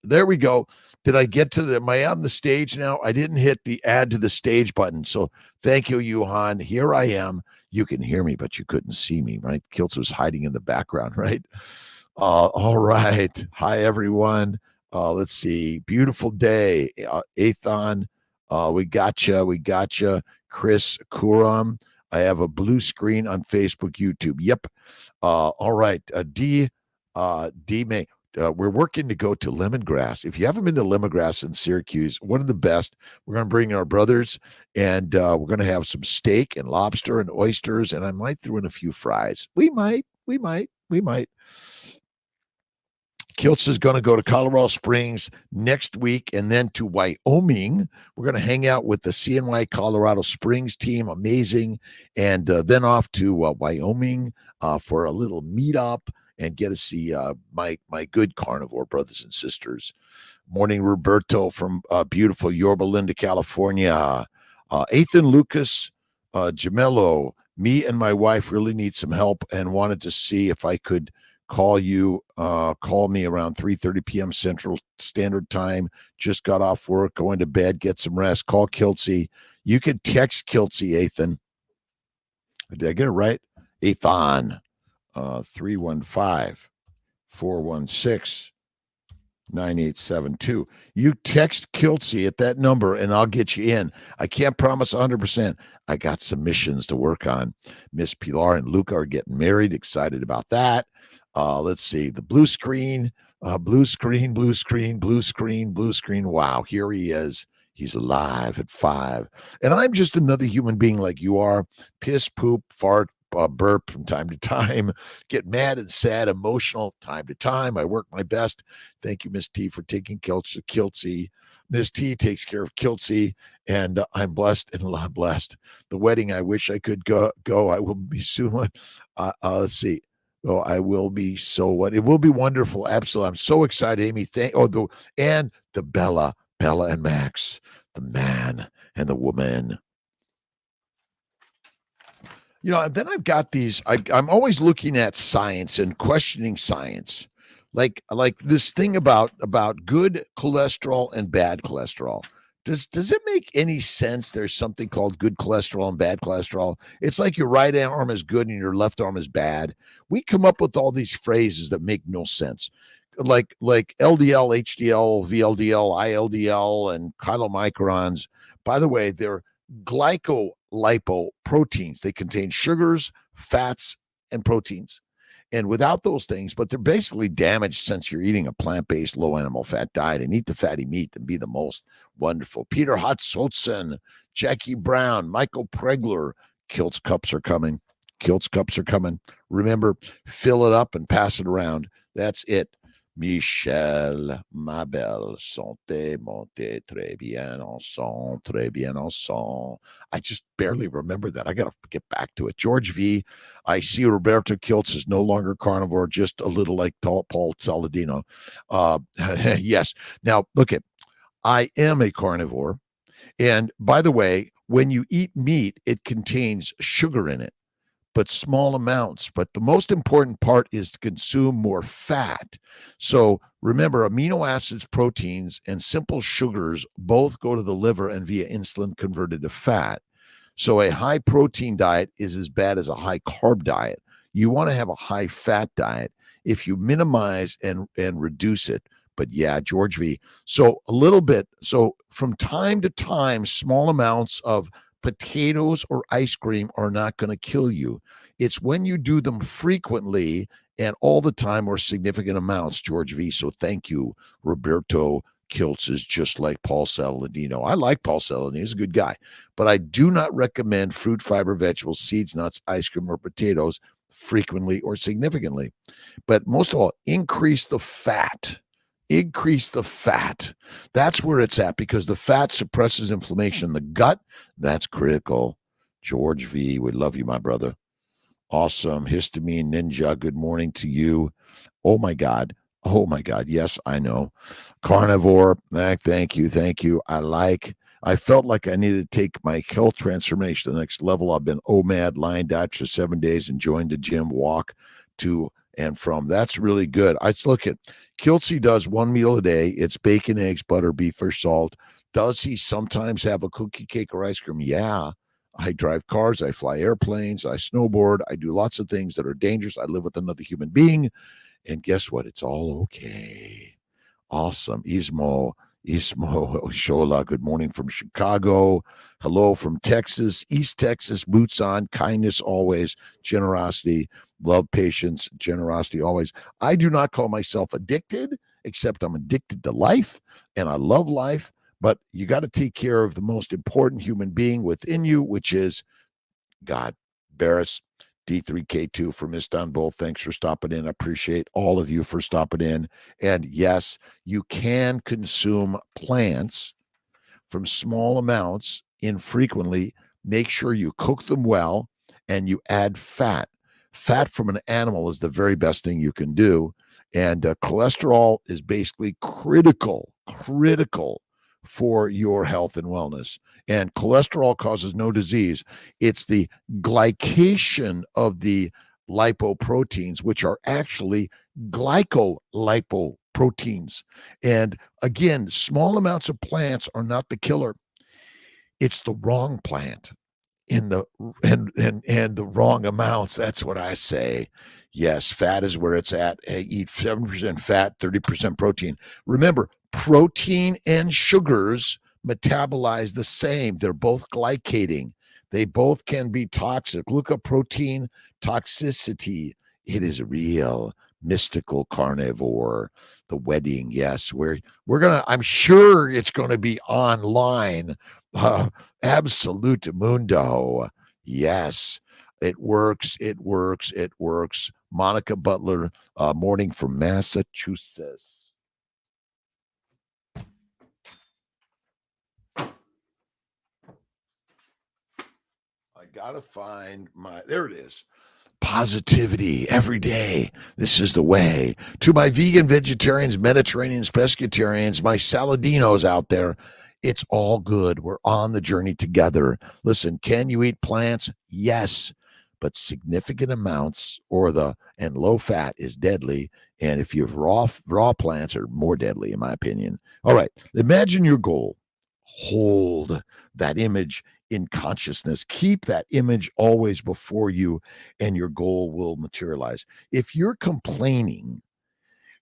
There we go. Did I get to am I on the stage now? I didn't hit the add to the stage button. So thank you, Johan. Here I am. You can hear me, but you couldn't see me, right? Kiltz was hiding in the background, right? All right. Hi, everyone. Let's see. Beautiful day. Athan, we gotcha. We gotcha. Chris Kuram. I have a blue screen on Facebook, YouTube. Yep. All right. D May. We're working to go to Lemongrass. If you haven't been to Lemongrass in Syracuse, one of the best. We're going to bring our brothers, and we're going to have some steak and lobster and oysters, and I might throw in a few fries. We might. Kiltz is going to go to Colorado Springs next week and then to Wyoming. We're going to hang out with the CNY Colorado Springs team. Amazing. And then off to Wyoming for a little meetup and get to see my good carnivore brothers and sisters. Morning, Roberto from beautiful Yorba Linda, California. Ethan Lucas, Jamello, me and my wife really need some help and wanted to see if I could call me around 3:30 p.m. Central Standard Time. Just got off work, going to bed, get some rest. Call Kiltzy. You could text Kiltzy, Ethan. Did I get it right? Ethan, 315-416-9872. You text Kiltzy at that number, and I'll get you in. I can't promise 100%. I got some missions to work on. Miss Pilar and Luca are getting married. Excited about that. Let's see. The blue screen. Blue screen. Wow, here he is. He's alive at 5. And I'm just another human being like you are. Piss, poop, fart, burp from time to time, get mad and sad, emotional time to time. I work my best. Thank you, Miss T, for taking Kiltzy. Miss T takes care of Kiltzy, and I'm blessed and I'm blessed. The wedding, I wish I could go. I will be soon. Let's see. Oh, I will be so what? It will be wonderful. Absolutely. I'm so excited, Amy. And the Bella and Max, the man and the woman. You know, and then I've got these, I'm always looking at science and questioning science. Like this thing about good cholesterol and bad cholesterol. Does it make any sense there's something called good cholesterol and bad cholesterol? It's like your right arm is good and your left arm is bad. We come up with all these phrases that make no sense. Like LDL, HDL, VLDL, ILDL, and chylomicrons. By the way, they're glycolipoproteins. They contain sugars, fats, and proteins. And without those things, but they're basically damaged since you're eating a plant-based, low-animal fat diet, and eat the fatty meat and be the most wonderful. Peter Hotsolson, Jackie Brown, Michael Pregler. Kiltz Cups are coming. Kiltz Cups are coming. Remember, fill it up and pass it around. That's it. Michel, ma belle, santé, monté, très bien ensemble. I just barely remember that. I got to get back to it. George V. I see Roberto Kiltz is no longer carnivore, just a little like Paul Saladino. Yes. Now, look I am a carnivore. And by the way, when you eat meat, it contains sugar in it, but small amounts. But the most important part is to consume more fat. So remember, amino acids, proteins, and simple sugars both go to the liver and via insulin converted to fat. So a high protein diet is as bad as a high carb diet. You want to have a high fat diet if you minimize and reduce it. But yeah, George V. So a little bit. So from time to time, small amounts of potatoes or ice cream are not going to kill you. It's when you do them frequently and all the time or significant amounts, George V. So thank you, Roberto Kiltz is just like Paul Saladino. I like Paul Saladino. He's a good guy. But I do not recommend fruit, fiber, vegetables, seeds, nuts, ice cream, or potatoes frequently or significantly. But most of all, increase the fat. Increase the fat. That's where it's at, because the fat suppresses inflammation in the gut. That's critical. George V., we love you, my brother. Awesome. Histamine Ninja, good morning to you. Oh, my God. Yes, I know. Carnivore, thank you. I felt like I needed to take my health transformation to the next level. I've been OMAD, lying down for 7 days, and joined the gym, walk to and from. That's really good. I look at Kiltz does one meal a day. It's bacon, eggs, butter, beef, or salt. Does he sometimes have a cookie, cake, or ice cream? Yeah. I drive cars. I fly airplanes. I snowboard. I do lots of things that are dangerous. I live with another human being. And guess what? It's all okay. Awesome. Ismo Shola, good morning from Chicago. Hello from Texas, East Texas, boots on, kindness always, generosity, love, patience, generosity always. I do not call myself addicted, except I'm addicted to life and I love life. But you got to take care of the most important human being within you, which is God. Barris, D3K2 from Istanbul. Thanks for stopping in. I appreciate all of you for stopping in. And yes, you can consume plants from small amounts infrequently. Make sure you cook them well and you add fat. Fat from an animal is the very best thing you can do. And cholesterol is basically critical for your health and wellness. And cholesterol causes no disease. It's the glycation of the lipoproteins, which are actually glycolipoproteins. And again, small amounts of plants are not the killer. It's the wrong plant in the and the wrong amounts. That's what I say. Yes, fat is where it's at. Hey, eat 7% fat, 30% protein. Remember, protein and sugars metabolize the same. They're both glycating. They both can be toxic. Look up protein toxicity. It is real. Mystical carnivore. The wedding, yes. We're gonna, I'm sure it's gonna be online. Absolute mundo. Yes, it works. It works. It works. Monica Butler, morning from Massachusetts. I gotta find there it is. Positivity every day. This is the way. To my vegan, vegetarians, Mediterraneans, pescatarians, my Saladinos out there, it's all good. We're on the journey together. Listen, can you eat plants? Yes, but significant amounts and low fat is deadly. And if you have raw plants are more deadly, in my opinion. All right, imagine your goal. Hold that image in consciousness. Keep that image always before you, and your goal will materialize. If you're complaining,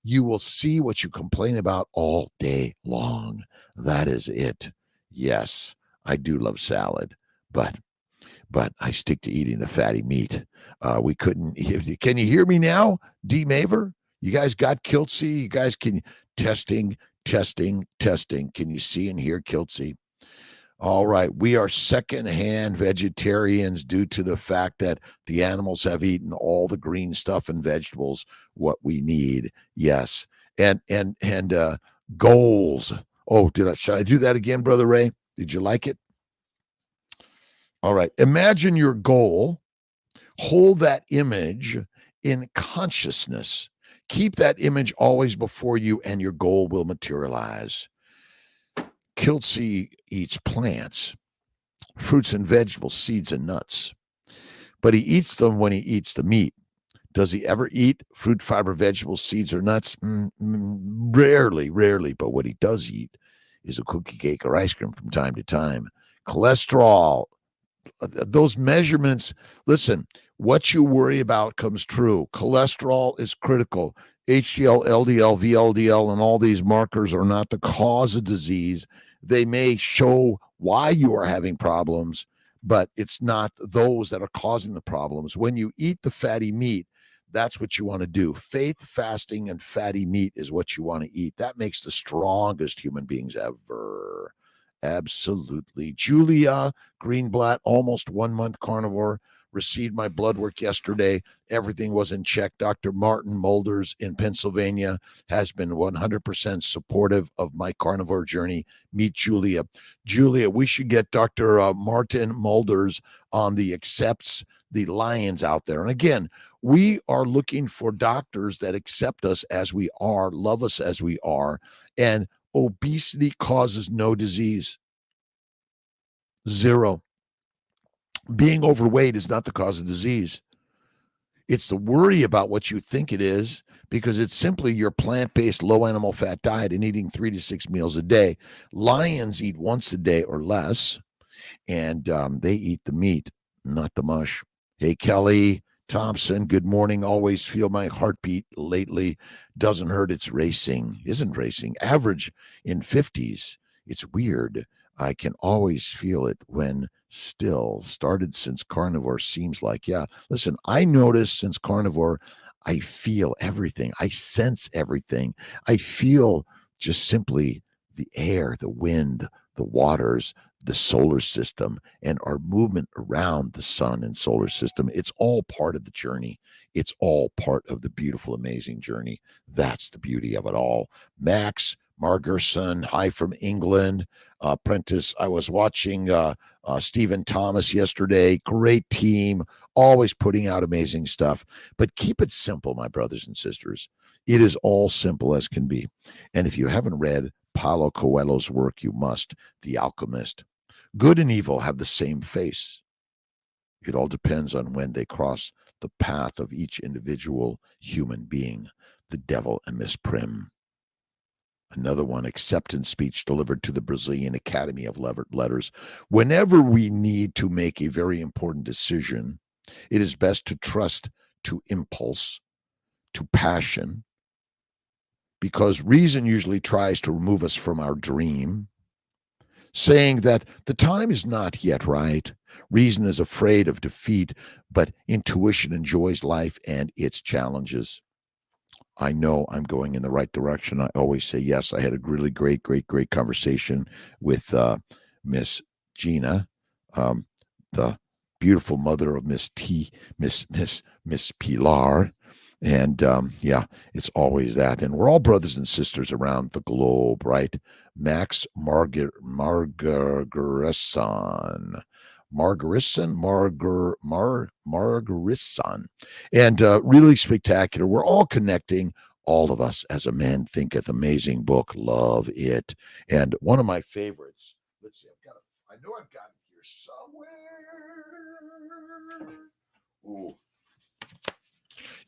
you will see what you complain about all day long. That is it. Yes, I do love salad, but I stick to eating the fatty meat. We couldn't. Can you hear me now, D. Maver? You guys got Kiltz? You guys can testing. Can you see and hear Kiltz? All right. We are secondhand vegetarians due to the fact that the animals have eaten all the green stuff and vegetables, what we need. Yes. And goals. Oh, should I do that again, Brother Ray? Did you like it? All right. Imagine your goal. Hold that image in consciousness. Keep that image always before you, and your goal will materialize. Kiltz eats plants, fruits and vegetables, seeds and nuts, but he eats them when he eats the meat. Does he ever eat fruit, fiber, vegetables, seeds, or nuts? Rarely. But what he does eat is a cookie, cake, or ice cream from time to time. Cholesterol, those measurements. Listen, what you worry about comes true. Cholesterol is critical. HDL, LDL, VLDL, and all these markers are not the cause of disease. They may show why you are having problems, but it's not those that are causing the problems. When you eat the fatty meat, that's what you want to do. Faith, fasting, and fatty meat is what you want to eat. That makes the strongest human beings ever. Absolutely. Julia Greenblatt, almost 1 month carnivore, received my blood work yesterday. Everything was in check. Dr. Martin Mulders in Pennsylvania has been 100% supportive of my carnivore journey. Meet Julia. Julia, we should get Dr. Martin Mulders on the Accepts the Lions out there. And again, we are looking for doctors that accept us as we are, love us as we are, and obesity causes no disease. Zero. Being overweight is not the cause of disease. It's the worry about what you think it is, because it's simply your plant-based, low animal fat diet and eating 3 to 6 meals a day. Lions eat once a day or less, and they eat the meat, not the mush. Hey, Kelly Thompson, good morning. Always feel my heartbeat lately. Doesn't hurt, it's racing. Isn't racing. Average in 50s. It's weird. I can always feel it when still. Started since carnivore, seems like. Yeah, listen, I noticed since carnivore, I feel everything. I sense everything. I feel just simply the air, the wind, the waters, the solar system, and our movement around the sun and solar system. It's all part of the journey. It's all part of the beautiful, amazing journey. That's the beauty of it all. Max Margerson, hi from England. Prentice, I was watching Stephen Thomas yesterday. Great team, always putting out amazing stuff. But keep it simple, my brothers and sisters. It is all simple as can be. And if you haven't read Paulo Coelho's work, you must. The Alchemist. Good and evil have the same face. It all depends on when they cross the path of each individual human being. The Devil and Miss Prim. Another one, acceptance speech delivered to the Brazilian Academy of Letters. Whenever we need to make a very important decision, it is best to trust to impulse, to passion, because reason usually tries to remove us from our dream, saying that the time is not yet right. Reason is afraid of defeat, but intuition enjoys life and its challenges. I know I'm going in the right direction. I always say yes. I had a really great conversation with Miss Gina, the beautiful mother of Miss Pilar. And yeah, it's always that. And we're all brothers and sisters around the globe, right? Max Margarison. Margarison. And really spectacular. We're all connecting, all of us, as a man thinketh. Amazing book. Love it. And one of my favorites. Let's see. I know I've got it here somewhere. Ooh.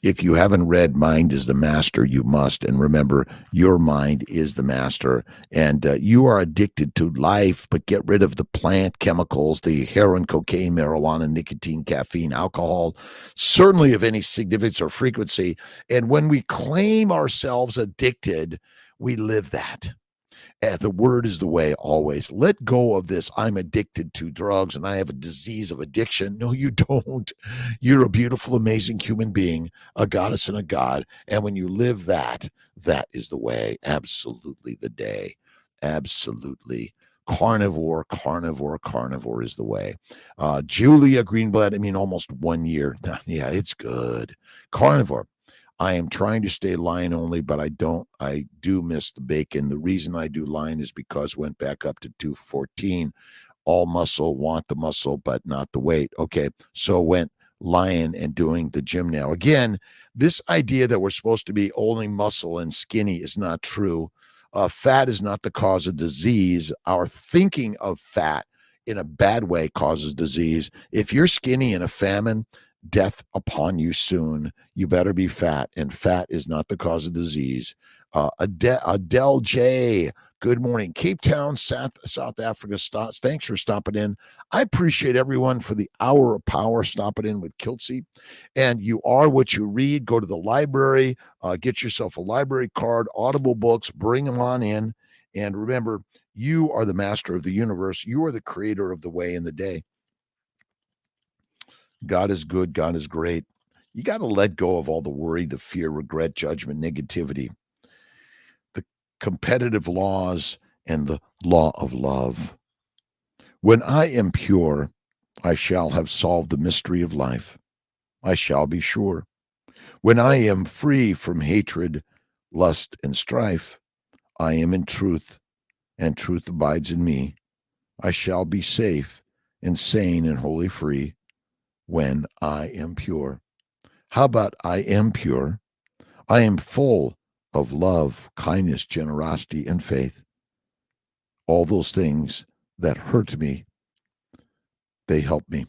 If you haven't read Mind is the Master, you must. And remember, your mind is the master. And you are addicted to life, but get rid of the plant chemicals, the heroin, cocaine, marijuana, nicotine, caffeine, alcohol, certainly of any significance or frequency. And when we claim ourselves addicted, we live that. The word is the way always. Let go of this. I'm addicted to drugs and I have a disease of addiction. No, you don't. You're a beautiful, amazing human being, a goddess and a god. And when you live that, that is the way. Absolutely the day. Absolutely. Carnivore is the way. Julia Greenblatt, I mean, almost 1 year. Yeah, it's good. Carnivore. I am trying to stay line only, but I do miss the bacon. The reason I do line is because went back up to 214. All muscle, want the muscle, but not the weight. Okay, so went lion and doing the gym now. Again, this idea that we're supposed to be only muscle and skinny is not true. Fat is not the cause of disease. Our thinking of fat in a bad way causes disease. If you're skinny in a famine, death upon you soon. You better be fat, and fat is not the cause of disease. Adele J, good morning. Cape Town, South Africa. Thanks for stopping in. I appreciate everyone for the hour of power stopping in with Kiltzy. And you are what you read. Go to the library, get yourself a library card, Audible books, bring them on in. And remember, you are the master of the universe. You are the creator of the way and the day. God is good. God is great. You got to let go of all the worry, the fear, regret, judgment, negativity, the competitive laws, and the law of love. When I am pure, I shall have solved the mystery of life. I shall be sure. When I am free from hatred, lust, and strife, I am in truth, and truth abides in me. I shall be safe and sane and wholly free when I am pure. How about I am pure? I am full of love, kindness, generosity, and faith. All those things that hurt me, they help me.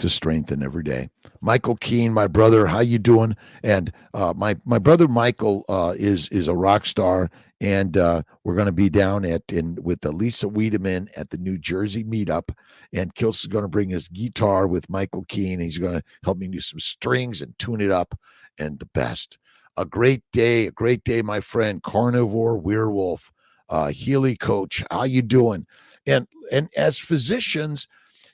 to strengthen every day. Michael Keene, my brother, how you doing? And my brother Michael is a rock star, and we're going to be down with Lisa Wiedemann at the New Jersey meetup. And Kiltz is going to bring his guitar with Michael Keene. He's going to help me do some strings and tune it up, and the best. A great day, my friend. Carnivore Werewolf, Healy Coach, how you doing? And as physicians,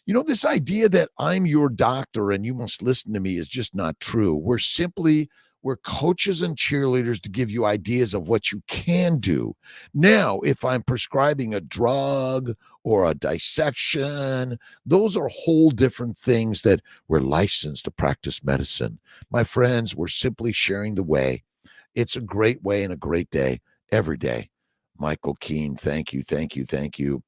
you know, this idea that I'm your doctor and you must listen to me is just not true. We're coaches and cheerleaders to give you ideas of what you can do. Now, if I'm prescribing a drug or a dissection, those are whole different things that we're licensed to practice medicine. My friends, we're simply sharing the way. It's a great way and a great day every day. Michael Keene, thank you, thank you, thank you.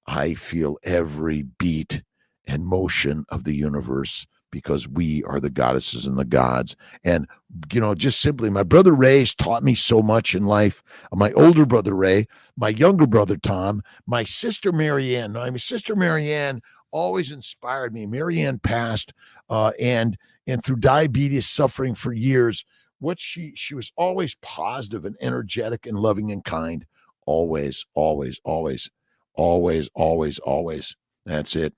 I feel every beat and motion of the universe because we are the goddesses and the gods. And, you know, just simply, my brother Ray's taught me so much in life. My older brother Ray, my younger brother Tom, my sister Marianne. My sister Marianne always inspired me. Marianne passed, and through diabetes, suffering for years. She was always positive and energetic and loving and kind. Always, always, always. Always, always, always. That's it.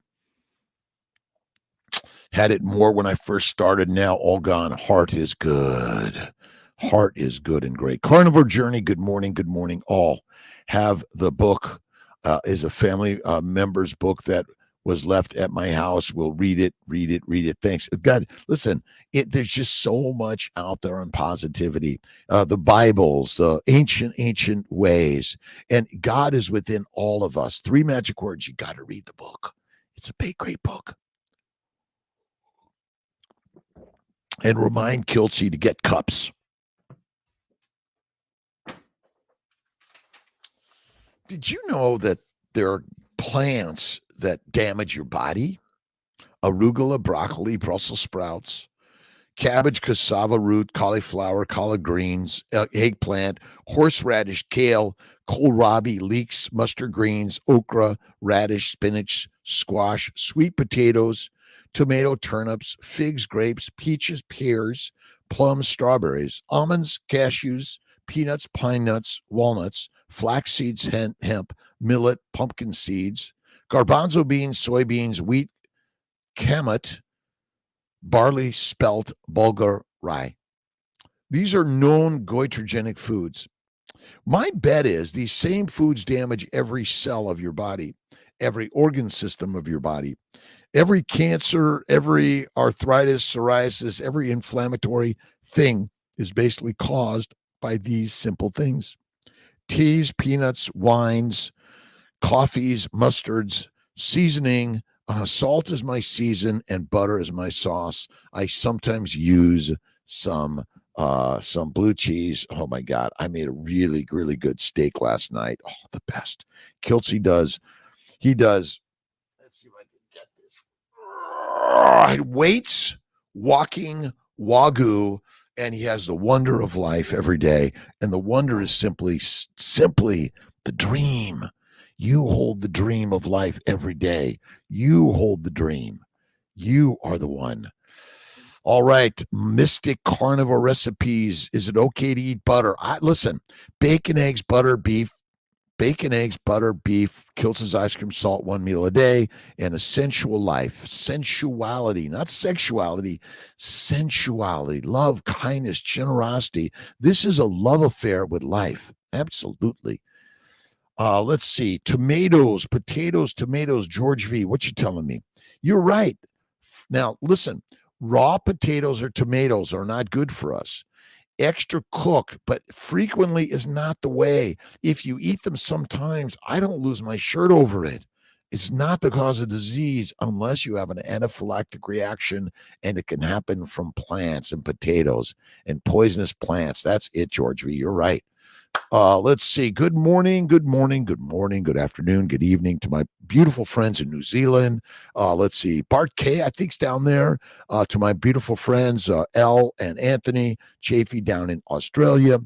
Had it more when I first started. Now all gone. Heart is good. Heart is good and great. Carnivore Journey. Good morning. Good morning. All have the book. Is a family member's book that was left at my house. We'll read it. Thanks. God, listen, there's just so much out there on positivity. The Bibles, the ancient ways, and God is within all of us. 3 magic words. You got to read the book. It's a great book. And remind Kiltzy to get cups. Did you know that there are plants that damage your body? Arugula, broccoli, Brussels sprouts, cabbage, cassava root, cauliflower, collard greens, eggplant, horseradish, kale, kohlrabi, leeks, mustard greens, okra, radish, spinach, squash, sweet potatoes, tomato, turnips, figs, grapes, peaches, pears, plums, strawberries, almonds, cashews, peanuts, pine nuts, walnuts, flax seeds, hemp, millet, pumpkin seeds, garbanzo beans, soybeans, wheat, kamut, barley, spelt, bulgur, rye. These are known goitrogenic foods. My bet is these same foods damage every cell of your body, every organ system of your body, every cancer, every arthritis, psoriasis, every inflammatory thing is basically caused by these simple things. Teas, peanuts, wines, coffees, mustards, seasoning. Salt is my season and butter is my sauce. I sometimes use some blue cheese. Oh my God. I made a really, really good steak last night. Oh, the best. Kiltzy does. He does. Let's see if I can get this. Weights, walking, wagyu, and he has the wonder of life every day. And the wonder is simply the dream. You hold the dream of life every day. You hold the dream. You are the one. All right, Mystic Carnivore Recipes. Is it okay to eat butter? Listen, bacon, eggs, butter, beef, Kiltz's ice cream, salt, 1 meal a day, and a sensual life. Sensuality, not sexuality, sensuality, love, kindness, generosity. This is a love affair with life. Absolutely. Let's see. Tomatoes, potatoes, George V. What you telling me? You're right. Now, listen, raw potatoes or tomatoes are not good for us. Extra cooked, but frequently is not the way. If you eat them sometimes, I don't lose my shirt over it. It's not the cause of disease unless you have an anaphylactic reaction, and it can happen from plants and potatoes and poisonous plants. That's it, George V. You're right. Let's see. Good morning, good afternoon, good evening to my beautiful friends in New Zealand. Let's see. Bart K, I think's down there. To my beautiful friends, Elle and Anthony Chafee down in Australia.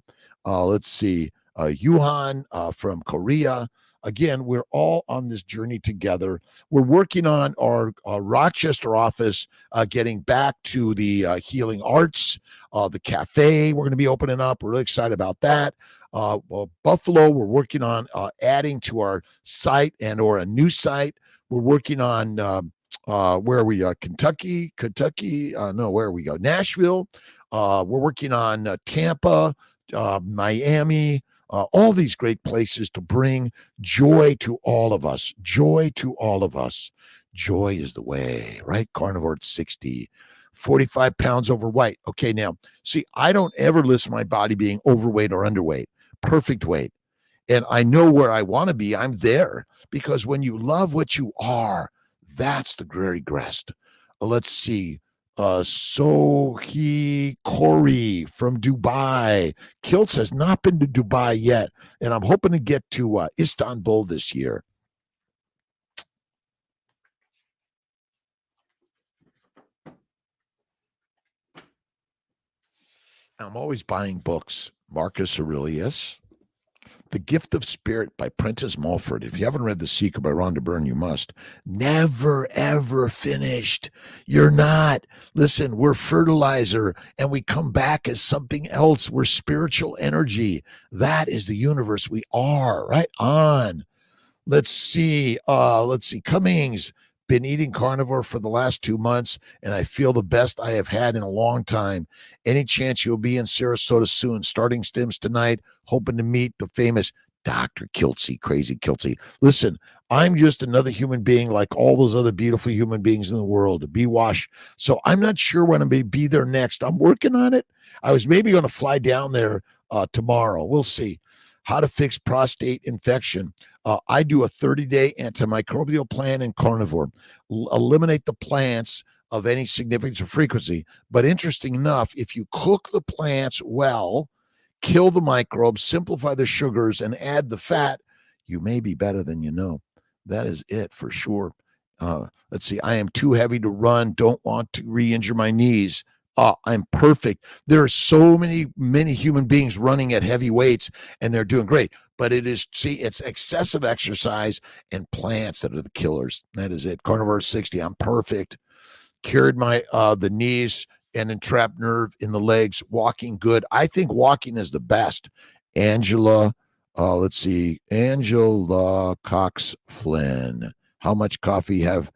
Let's see. Yuhan from Korea. Again, we're all on this journey together. We're working on our Rochester office, getting back to the healing arts, the cafe we're going to be opening up. We're really excited about that. Buffalo, we're working on adding to our site and or a new site. We're working on where are we? Kentucky. No, where are we go? Nashville. We're working on Tampa, Miami, all these great places to bring joy to all of us. Joy to all of us. Joy is the way, right? Carnivore at 60, 45 pounds overweight. Okay, now, see, I don't ever list my body being overweight or underweight. Perfect weight. And I know where I want to be. I'm there because when you love what you are, that's the very rest. Let's see. Sohi Corey from Dubai. Kiltz has not been to Dubai yet, and I'm hoping to get to Istanbul this year. I'm always buying books. Marcus Aurelius, The Gift of Spirit by Prentice Mulford. If you haven't read The Secret by Rhonda Byrne, you must. Never, ever finished. You're not. Listen, we're fertilizer and we come back as something else. We're spiritual energy. That is the universe we are. Right on. Let's see. Cummings, been eating carnivore for the last 2 months, and I feel the best I have had in a long time. Any chance you'll be in Sarasota soon? Starting stims tonight, hoping to meet the famous Dr. Kiltz, crazy Kiltz. Listen, I'm just another human being like all those other beautiful human beings in the world. Be wash. So I'm not sure when I'm going to be there next. I'm working on it. I was maybe going to fly down there tomorrow. We'll see. How to fix prostate infection. I do a 30-day antimicrobial plan in carnivore. Eliminate the plants of any significance or frequency. But interesting enough, if you cook the plants well, kill the microbes, simplify the sugars, and add the fat, you may be better than you know. That is it for sure. Let's see. I am too heavy to run. Don't want to re-injure my knees. I'm perfect. There are so many human beings running at heavy weights and they're doing great. But it's excessive exercise and plants that are the killers. That is it. Carnivore 60. I'm perfect. Cured my the knees and entrapped nerve in the legs. Walking good. I think walking is the best. Angela, let's see. Angela Cox Flynn. How much coffee have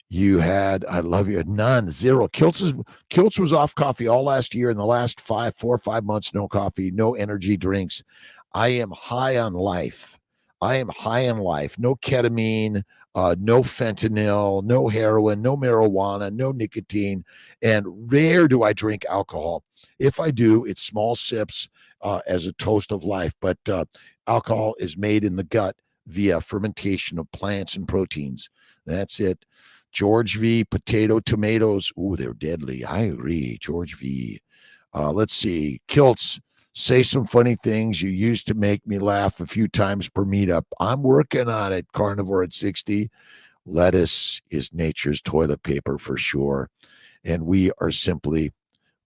you had? I love you. None. Zero. Kiltz was off coffee all last year. In the last 4 or 5 months, no coffee, no energy drinks. I am high on life. No ketamine, no fentanyl, no heroin, no marijuana, no nicotine, and rare do I drink alcohol. If I do, it's small sips as a toast of life. But alcohol is made in the gut via fermentation of plants and proteins. That's it. George V, potato, tomatoes. Ooh, they're deadly. I agree. George V. Let's see. Kiltz, say some funny things. You used to make me laugh a few times per meetup. I'm working on it. Carnivore at 60. Lettuce is nature's toilet paper for sure. And we are simply,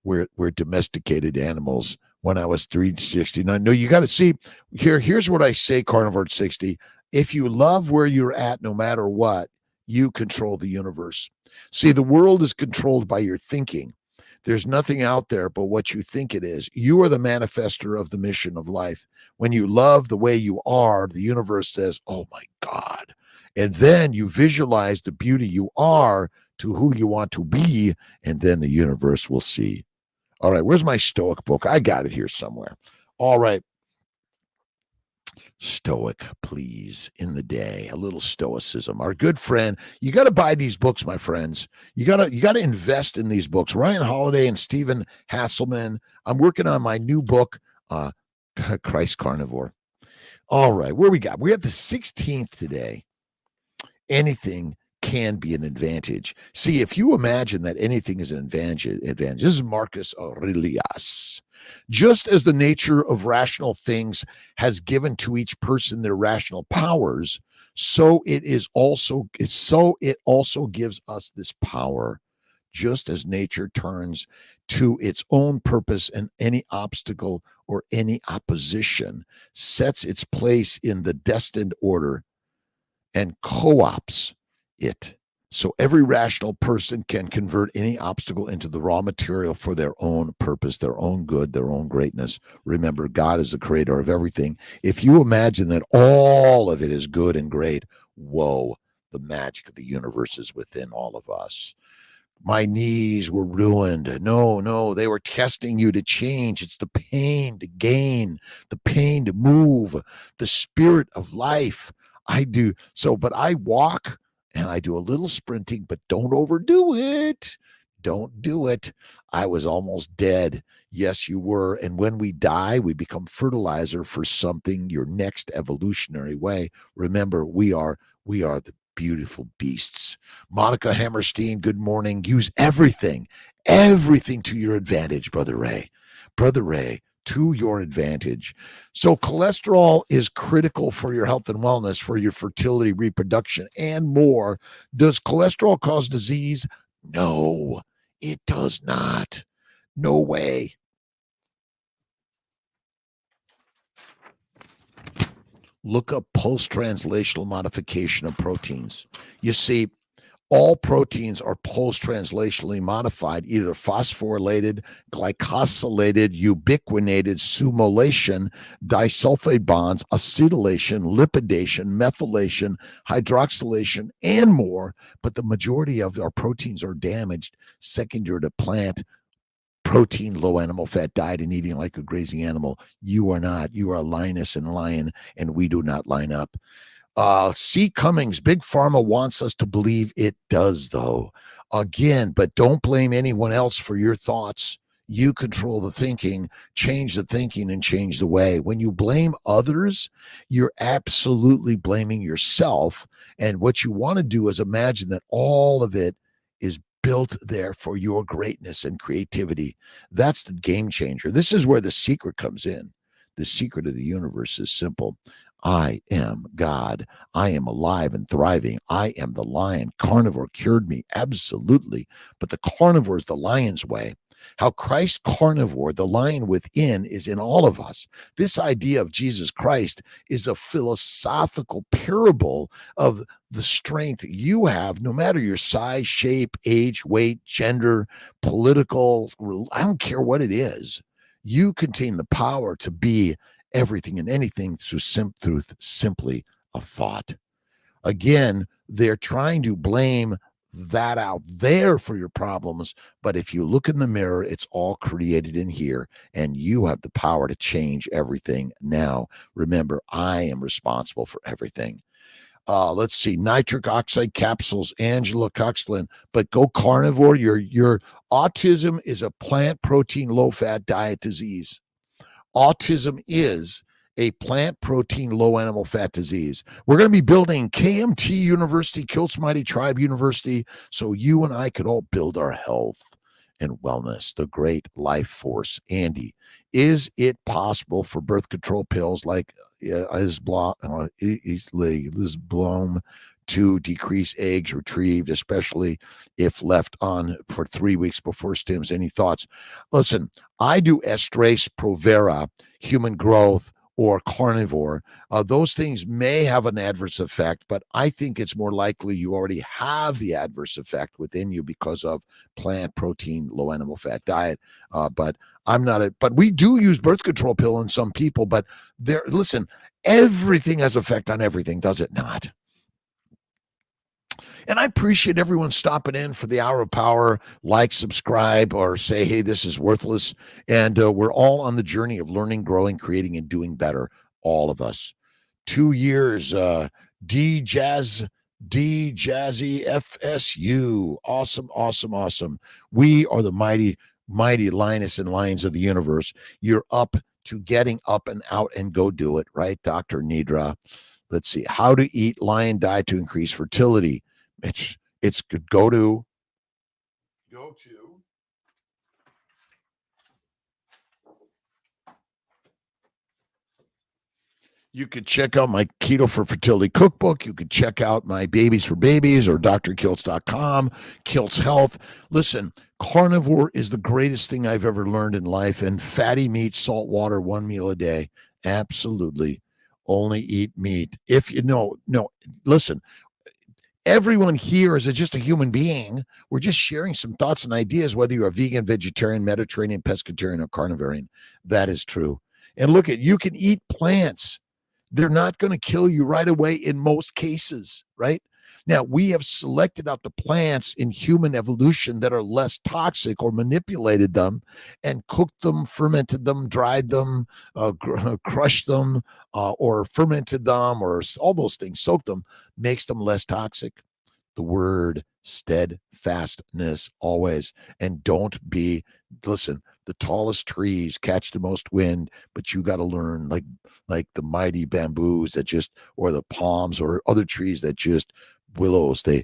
we're domesticated animals. When I was 369. No, you got to see here's what I say, Carnivore at 60. If you love where you're at, no matter what, you control the universe. See, the world is controlled by your thinking. There's nothing out there but what you think it is. You are the manifester of the mission of life. When you love the way you are, the universe says, oh my God. And then you visualize the beauty you are to who you want to be, and then the universe will see. All right, where's my Stoic book? I got it here somewhere. All right. Stoic, please, in the day, a little stoicism. Our good friend, you got to buy these books, my friends. You got to invest in these books. Ryan Holiday and Stephen Hasselman. I'm working on my new book, Christ Carnivore. All right, where we got? We're at the 16th today. Anything can be an advantage. See, if you imagine that anything is an advantage. This is Marcus Aurelius. Just as the nature of rational things has given to each person their rational powers, so it also gives us this power. just as nature turns to its own purpose, and any obstacle or any opposition sets its place in the destined order and co-ops it. So every rational person can convert any obstacle into the raw material for their own purpose, their own good, their own greatness. Remember, God is the creator of everything. If you imagine that all of it is good and great, whoa, the magic of the universe is within all of us. My knees were ruined. No, they were testing you to change. It's the pain to gain, the pain to move, the spirit of life. I do so, but I walk and I do a little sprinting, but don't overdo it. Don't do it. I was almost dead. Yes, you were. And when we die, we become fertilizer for something, your next evolutionary way. Remember, we are the beautiful beasts. Monica Hammerstein, good morning. Use everything to your advantage, Brother Ray. Brother Ray, to your advantage. So, cholesterol is critical for your health and wellness, for your fertility, reproduction, and more. Does cholesterol cause disease? No, it does not. No way. Look up post translational modification of proteins. You see, all proteins are post-translationally modified, either phosphorylated, glycosylated, ubiquinated, sumolation, disulfide bonds, acetylation, lipidation, methylation, hydroxylation, and more. But the majority of our proteins are damaged secondary to plant protein, low animal fat diet, and eating like a grazing animal. You are not. You are a lioness and lion, and we do not line up. C. Cummings, Big Pharma wants us to believe it does, though. Again, but don't blame anyone else for your thoughts. You control the thinking, and change the way. When you blame others, you're absolutely blaming yourself. And what you want to do is imagine that all of it is built there for your greatness and creativity. That's the game changer. This is where the secret comes in. The secret of the universe is simple. I am God. I am alive and thriving. I am the lion. Carnivore cured me. Absolutely. But the carnivore is the lion's way. How Christ carnivore, the lion within, is in all of us. This idea of Jesus Christ is a philosophical parable of the strength you have, no matter your size, shape, age, weight, gender, political, I don't care what it is. You contain the power to be everything and anything through simply a thought. Again, they're trying to blame that out there for your problems. But if you look in the mirror, it's all created in here, and you have the power to change everything now. Remember, I am responsible for everything. Let's see, nitric oxide capsules, Angela Coxlin, but go carnivore. Your autism is a plant protein, low fat diet disease. Autism is a plant protein, low animal fat disease. We're going to be building KMT University, Kiltz Mighty Tribe University, so you and I could all build our health and wellness, the great life force. Andy, is it possible for birth control pills like Isblom to decrease eggs retrieved, especially if left on for 3 weeks before stims? Any thoughts? Listen, I do estrase, provera, human growth, or carnivore. Those things may have an adverse effect, but I think it's more likely you already have the adverse effect within you because of plant protein, low animal fat diet. But we do use birth control pill in some people, but listen, everything has effect on everything, does it not? And I appreciate everyone stopping in for the hour of power. Like, subscribe, or say, hey, this is worthless. And we're all on the journey of learning, growing, creating, and doing better. All of us. 2 years. D Jazzy FSU. Awesome. We are the mighty lioness and lions of the universe. You're up to getting up and out and go do it, right, Dr. Nidra? Let's see. How to eat lion diet to increase fertility. It's good. Go to You could check out my Keto for Fertility cookbook. You could check out my Babies for Babies or drkiltz.com, Kiltz Health. Listen, carnivore is the greatest thing I've ever learned in life. And fatty meat, salt water, one meal a day. Absolutely. Only eat meat. If you know, no, listen, everyone here is just a human being. We're just sharing some thoughts and ideas, whether you're a vegan, vegetarian, Mediterranean, pescatarian, or carnivorian. That is true. And look at, you can eat plants. They're not going to kill you right away in most cases, right? Now, we have selected out the plants in human evolution that are less toxic or manipulated them and cooked them, fermented them, dried them, crushed them, or fermented them, or all those things, soaked them, makes them less toxic. The word steadfastness always. And don't be, listen, the tallest trees catch the most wind, but you got to learn like the mighty bamboos that just, or the palms or other trees that just, willows, they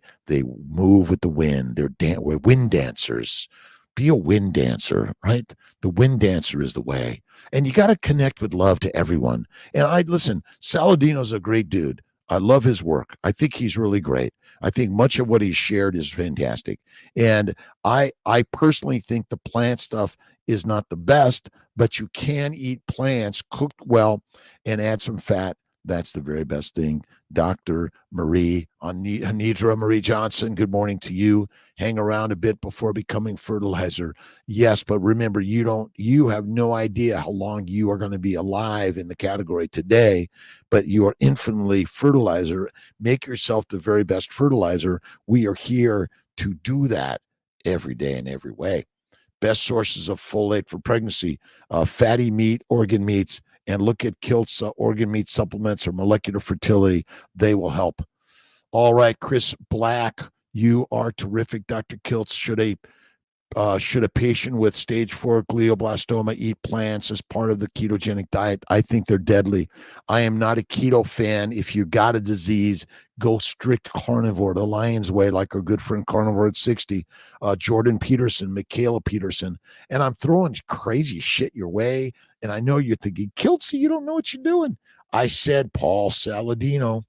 move with the wind. They're wind dancers. Be a wind dancer, right? The wind dancer is the way. And you got to connect with love to everyone. And listen, Saladino's a great dude. I love his work. I think he's really great. I think much of what he's shared is fantastic. And I personally think the plant stuff is not the best, but you can eat plants cooked well and add some fat. That's the very best thing. Dr. Marie, Anidra Marie Johnson, good morning to you. Hang around a bit before becoming fertilizer. Yes, but remember, you have no idea how long you are going to be alive in the category today, but you are infinitely fertilizer. Make yourself the very best fertilizer. We are here to do that every day in every way. Best sources of folate for pregnancy, fatty meat, organ meats, and look at Kiltz organ meat supplements or molecular fertility. They will help. All right, Chris Black, you are terrific. Dr. Kiltz, should a patient with stage 4 glioblastoma eat plants as part of the ketogenic diet? I think they're deadly. I am not a keto fan. If you got a disease, go strict carnivore, the lion's way, like our good friend Carnivore at 60, Jordan Peterson, Michaela Peterson. And I'm throwing crazy shit your way. And I know you're thinking, Kiltz, you don't know what you're doing. I said Paul Saladino.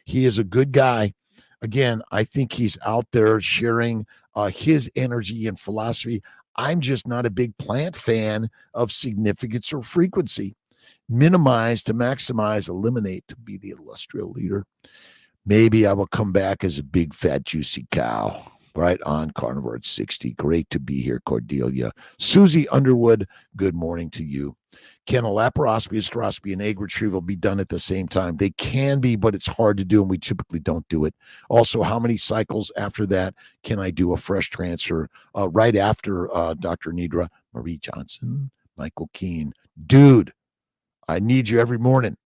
He is a good guy. Again, I think he's out there sharing his energy and philosophy. I'm just not a big plant fan of significance or frequency. Minimize to maximize, eliminate to be the illustrious leader. Maybe I will come back as a big, fat, juicy cow. Right on Carnivore at 60. Great to be here, Cordelia. Susie Underwood, good morning to you. Can a laparoscopy, hysteroscopy, and egg retrieval be done at the same time? They can be, but it's hard to do, and we typically don't do it. Also, how many cycles after that can I do a fresh transfer? Right after Dr. Nidra, Marie Johnson, Michael Keene. Dude, I need you every morning.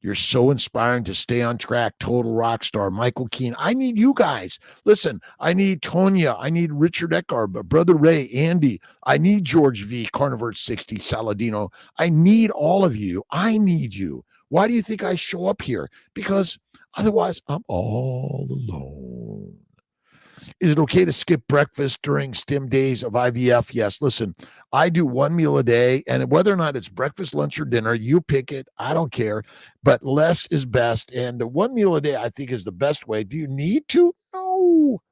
You're so inspiring to stay on track. Total rock star, Michael Keene. I need you guys. Listen, I need Tonya. I need Richard Eckhart, Brother Ray, Andy. I need George V, Carnivore 60, Saladino. I need all of you. I need you. Why do you think I show up here? Because otherwise I'm all alone. Is it okay to skip breakfast during stim days of IVF? Yes. Listen, I do one meal a day, and whether or not it's breakfast, lunch, or dinner, you pick it. I don't care, but less is best. And one meal a day, I think, is the best way. Do you need to? No.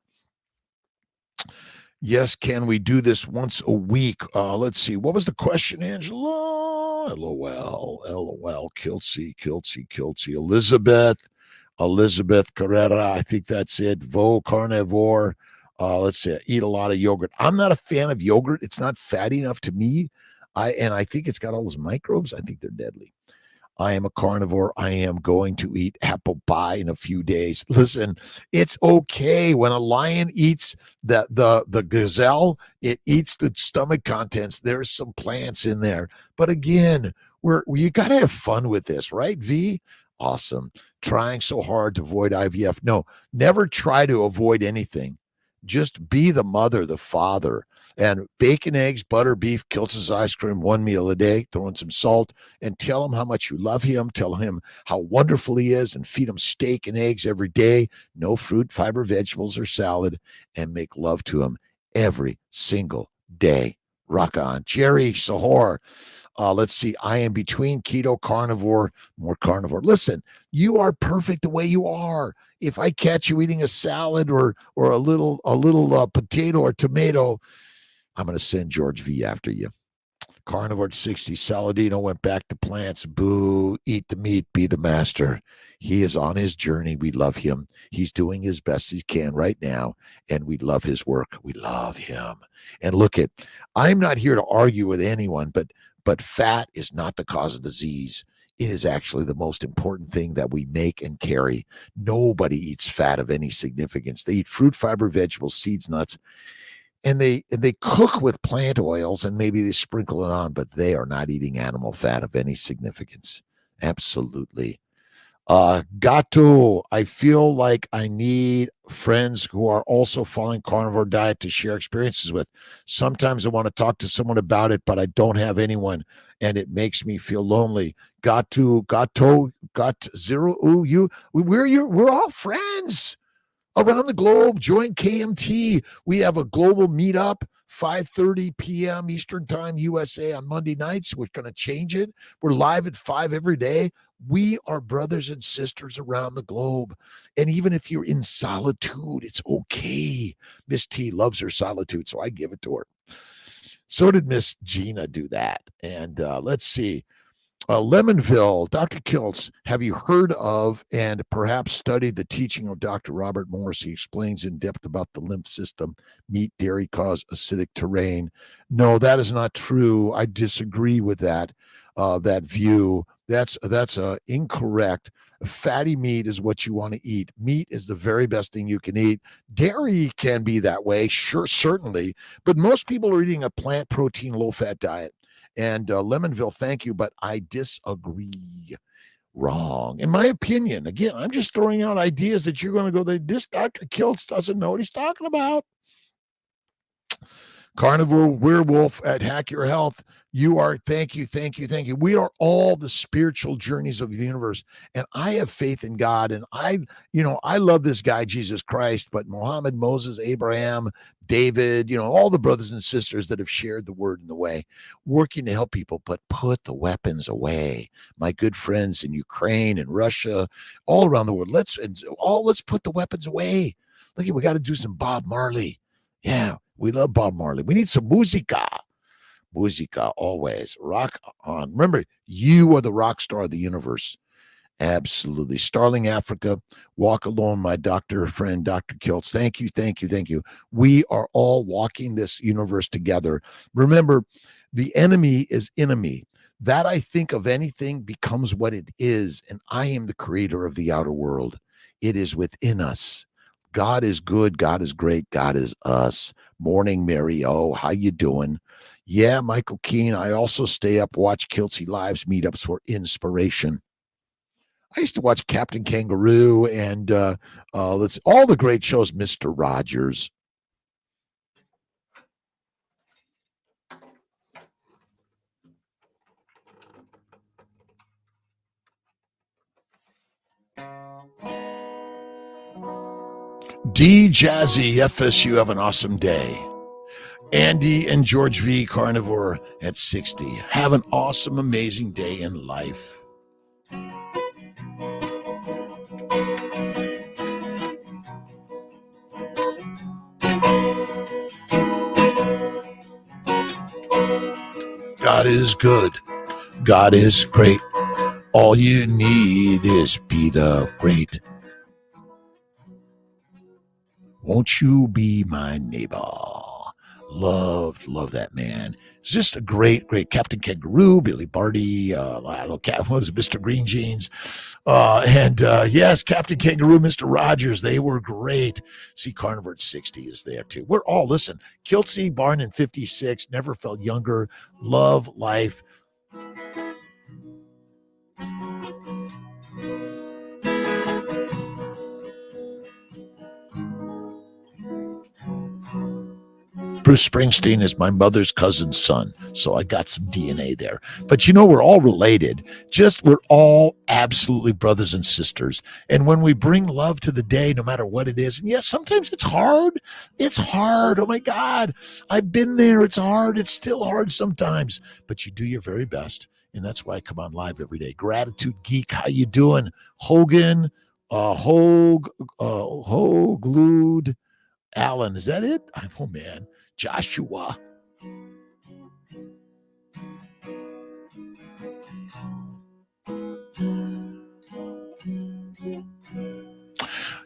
Yes, can we do this once a week? Let's see. What was the question, Angela? LOL, Kiltzy. Elizabeth Carrera, I think that's it. Carnivore. Let's see. Eat a lot of yogurt. I'm not a fan of yogurt. It's not fatty enough to me. I think it's got all those microbes. I think they're deadly. I am a carnivore. I am going to eat apple pie in a few days. Listen, it's okay when a lion eats the gazelle, it eats the stomach contents. There's some plants in there. But again, you got to have fun with this, right, V? Awesome. Trying so hard to avoid IVF. No, never try to avoid anything. Just be the mother, the father. And bacon, eggs, butter, beef, Kiltz's ice cream, one meal a day, throw in some salt, and tell him how much you love him. Tell him how wonderful he is, and feed him steak and eggs every day. No fruit, fiber, vegetables, or salad, and make love to him every single day. Rock on. Jerry Sahor. Let's see. I am between keto, carnivore, more carnivore. Listen, you are perfect the way you are. If I catch you eating a salad or a little potato or tomato, I'm going to send George V after you. Carnivore at 60. Saladino went back to plants. Boo. Eat the meat. Be the master. He is on his journey. We love him. He's doing his best he can right now, and we love his work. We love him. And look at, I'm not here to argue with anyone, but fat is not the cause of disease. It is actually the most important thing that we make and carry. Nobody eats fat of any significance. They eat fruit, fiber, vegetables, seeds, nuts, and they cook with plant oils and maybe they sprinkle it on, but they are not eating animal fat of any significance. Absolutely. Gato, I feel like I need friends who are also following carnivore diet to share experiences with. Sometimes I want to talk to someone about it, but I don't have anyone, and it makes me feel lonely. Got zero. Ooh, we're all friends around the globe. Join KMT. We have a global meetup, 5:30 p.m. Eastern Time, USA on Monday nights. We're going to change it. We're live at 5 every day. We are brothers and sisters around the globe. And even if you're in solitude, it's okay. Miss T loves her solitude, so I give it to her. So did Miss Gina do that. And let's see. Lemonville, Dr. Kiltz, have you heard of and perhaps studied the teaching of Dr. Robert Morris? He explains in depth about the lymph system, meat, dairy cause acidic terrain. No, that is not true. I disagree with that view. That's incorrect. Fatty meat is what you want to eat. Meat is the very best thing you can eat. Dairy can be that way, sure, certainly, but most people are eating a plant protein, low fat diet. And Lemonville, thank you, but I disagree. Wrong. In my opinion, again, I'm just throwing out ideas that you're going to go, this Dr. Kiltz doesn't know what he's talking about. Carnivore Werewolf at Hack Your Health. You are, thank you. We are all the spiritual journeys of the universe. And I have faith in God. And I love this guy, Jesus Christ, but Muhammad, Moses, Abraham, David, all the brothers and sisters that have shared the word in the way, working to help people, but put the weapons away. My good friends in Ukraine and Russia, all around the world, let's put the weapons away. Look, we got to do some Bob Marley. Yeah, we love Bob Marley. We need some musica. Musica, always. Rock on. Remember, you are the rock star of the universe. Absolutely. Starling Africa, walk alone, my doctor friend, Dr. Kiltz. Thank you. We are all walking this universe together. Remember, the enemy is enemy. That I think of anything becomes what it is, and I am the creator of the outer world. It is within us. God is good. God is great. God is us. Morning, Mary. Oh, how you doing? Yeah, Michael Keene. I also stay up, watch Kiltzy Lives meetups for inspiration. I used to watch Captain Kangaroo and all the great shows, Mr. Rogers. D Jazzy FSU, have an awesome day. Andy and George V. Carnivore at 60. Have an awesome, amazing day in life. God is good. God is great. All you need is be the great. Won't you be my neighbor? Love that man. It's just a great Captain Kangaroo, Billy Barty, what was it, Mr. Green Jeans, and yes, Captain Kangaroo, Mr. Rogers. They were great. See, Carnivore at 60 is there too. We're all, listen, Kiltzy, Barn in 56, never felt younger. Love life. Bruce Springsteen is my mother's cousin's son, so I got some DNA there. But we're all related. We're all absolutely brothers and sisters. And when we bring love to the day, no matter what it is, and yes, sometimes it's hard. It's hard. Oh my God, I've been there. It's hard. It's still hard sometimes, but you do your very best. And that's why I come on live every day. Gratitude Geek, how you doing? Hogan, Hoglued, Allen, is that it? Oh man, Joshua.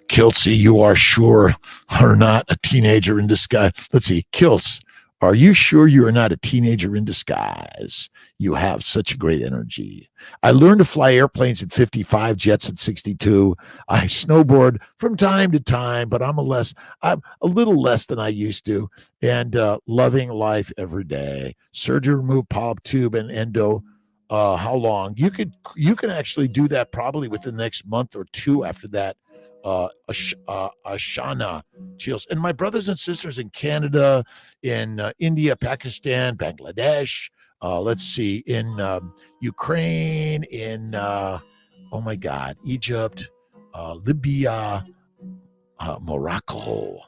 Kiltz, you are sure are not a teenager in disguise. Let's see, Kiltz, are you sure you are not a teenager in disguise? You have such great energy. I learned to fly airplanes at 55, jets at 62. I snowboard from time to time, but I'm a little less than I used to, and loving life every day. Surgery, remove polyp tube and endo. How long? You can actually do that probably within the next month or two after that. Ashana chills. And my brothers and sisters in Canada, in India, Pakistan, Bangladesh, let's see, in Ukraine, in, oh my God, Egypt, Libya, Morocco.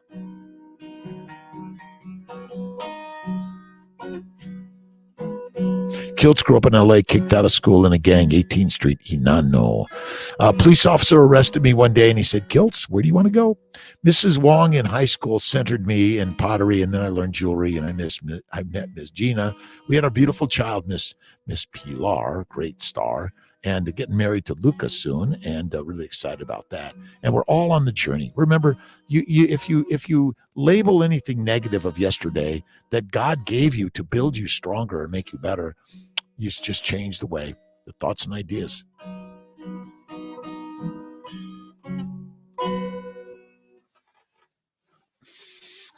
Kiltz grew up in L.A., kicked out of school in a gang, 18th Street, Inano. A police officer arrested me one day, and he said, Kiltz, where do you want to go? Mrs. Wong in high school centered me in pottery, and then I learned jewelry, and I met Miss Gina. We had a beautiful child, Miss Pilar, great star, and getting married to Lucas soon, and really excited about that. And we're all on the journey. Remember, if you label anything negative of yesterday that God gave you to build you stronger and make you better, you just change the way, the thoughts and ideas.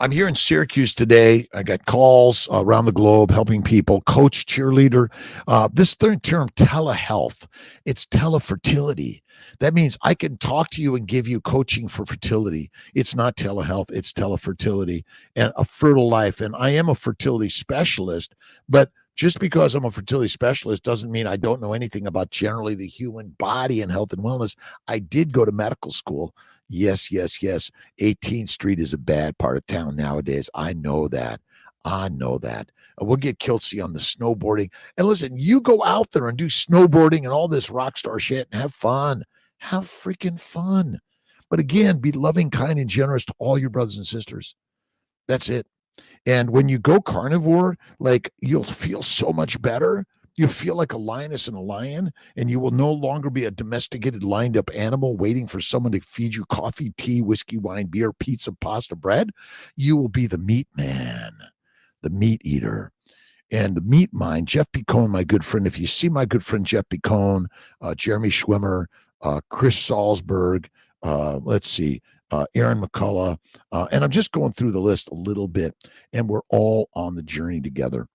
I'm here in Syracuse today. I got calls around the globe helping people, coach, cheerleader. This third term, telehealth, it's telefertility. That means I can talk to you and give you coaching for fertility. It's not telehealth, it's telefertility and a fertile life. And I am a fertility specialist, but just because I'm a fertility specialist doesn't mean I don't know anything about generally the human body and health and wellness. I did go to medical school. Yes. 18th Street is a bad part of town nowadays. I know that. We'll get Kiltz on the snowboarding. And listen, you go out there and do snowboarding and all this rock star shit and have fun. Have freaking fun. But again, be loving, kind, and generous to all your brothers and sisters. That's it. And when you go carnivore, like you'll feel so much better. You feel like a lioness and a lion, and you will no longer be a domesticated, lined up animal waiting for someone to feed you coffee, tea, whiskey, wine, beer, pizza, pasta, bread. You will be the meat man, the meat eater. And the meat mind, Jeff Picone, my good friend. If you see my good friend Jeff Picone, Jeremy Schwimmer, Chris Salzberg, let's see, Aaron McCullough, and I'm just going through the list a little bit, and we're all on the journey together.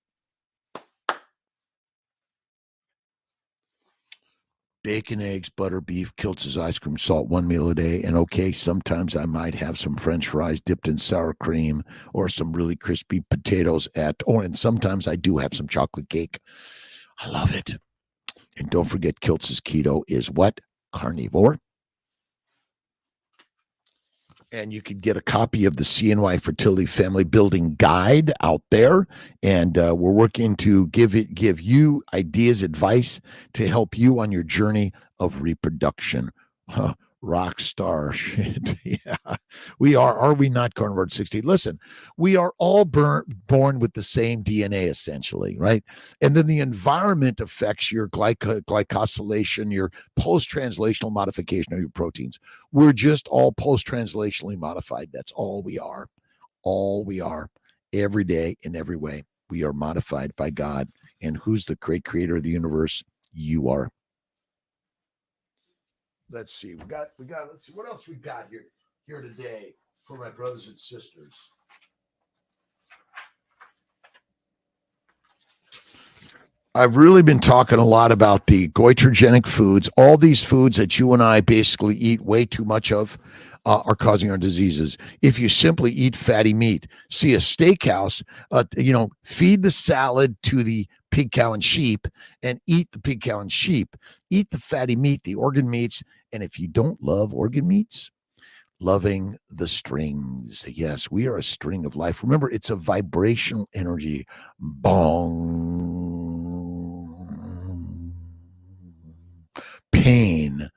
Bacon, eggs, butter, beef, Kiltz's ice cream, salt, one meal a day. And okay, sometimes I might have some French fries dipped in sour cream or some really crispy potatoes and sometimes I do have some chocolate cake. I love it. And don't forget, Kiltz's keto is what? Carnivore. And you could get a copy of the CNY Fertility Family Building Guide out there. And we're working to give you ideas, advice to help you on your journey of reproduction. Rock star shit. Yeah, we are we not, Carnivore 60? Listen, we are all born with the same DNA, essentially, right? And then the environment affects your glycosylation, your post-translational modification of your proteins. We're just all post-translationally modified. That's all we are. All we are. Every day, in every way, we are modified by God. And who's the great creator of the universe? You are. Let's see. Let's see what else we got here today for my brothers and sisters. I've really been talking a lot about the goitrogenic foods. All these foods that you and I basically eat way too much of are causing our diseases. If you simply eat fatty meat, see a steakhouse, feed the salad to the pig, cow, and sheep and eat the pig, cow, and sheep. Eat the fatty meat, the organ meats. And if you don't love organ meats, loving the strings. Yes, we are a string of life. Remember, it's a vibrational energy. Bong. Pain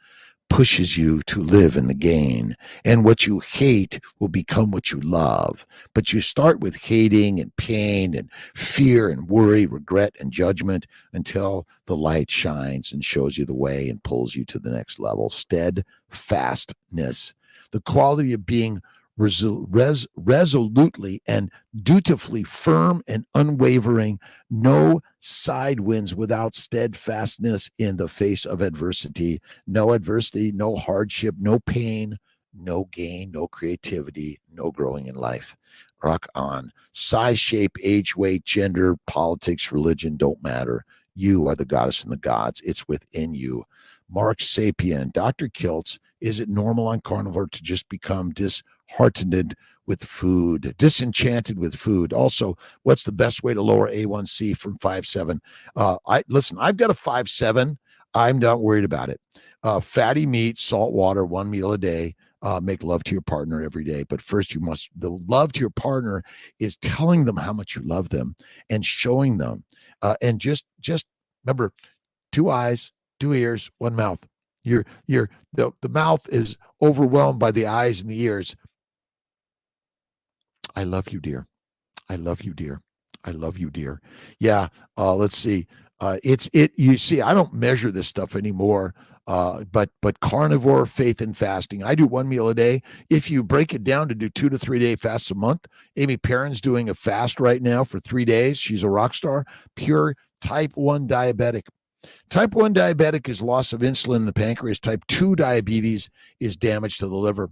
pushes you to live in the gain. And what you hate will become what you love. But you start with hating and pain and fear and worry, regret and judgment until the light shines and shows you the way and pulls you to the next level. Steadfastness, the quality of being resolutely and dutifully firm and unwavering, no side winds without steadfastness in the face of adversity. No adversity, no hardship, no pain, no gain, no creativity, no growing in life. Rock on. Size, shape, age, weight, gender, politics, religion don't matter. You are the goddess and the gods. It's within you. Mark Sapien, Dr. Kiltz, is it normal on carnivore to just become disheartened with food, disenchanted with food? Also, what's the best way to lower A1C from 5.7? I've got a 5.7. I'm not worried about it. Fatty meat, salt water, one meal a day. Make love to your partner every day. But first, the love to your partner is telling them how much you love them and showing them. And just remember, 2 eyes, 2 ears, 1 mouth. The mouth is overwhelmed by the eyes and the ears. I love you, dear. I love you, dear. I love you, dear. Yeah. Let's see. You see, I don't measure this stuff anymore. But carnivore, faith, and fasting. I do 1 meal a day. If you break it down to do 2 to 3 day fasts a month, Amy Perrin's doing a fast right now for 3 days. She's a rock star. Pure type 1 diabetic. Type 1 diabetic is loss of insulin in the pancreas. Type 2 diabetes is damage to the liver.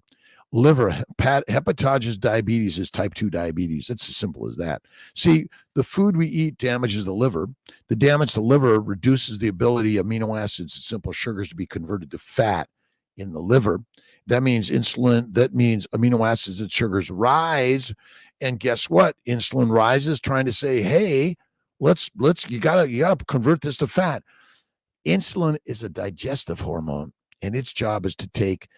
Hepatitis diabetes is type 2 diabetes. It's as simple as that. See, the food we eat damages the liver. The damage to the liver reduces the ability of amino acids and simple sugars to be converted to fat in the liver. That means amino acids and sugars rise. And guess what? Insulin rises, trying to say, hey, you gotta convert this to fat. Insulin is a digestive hormone, and its job is to take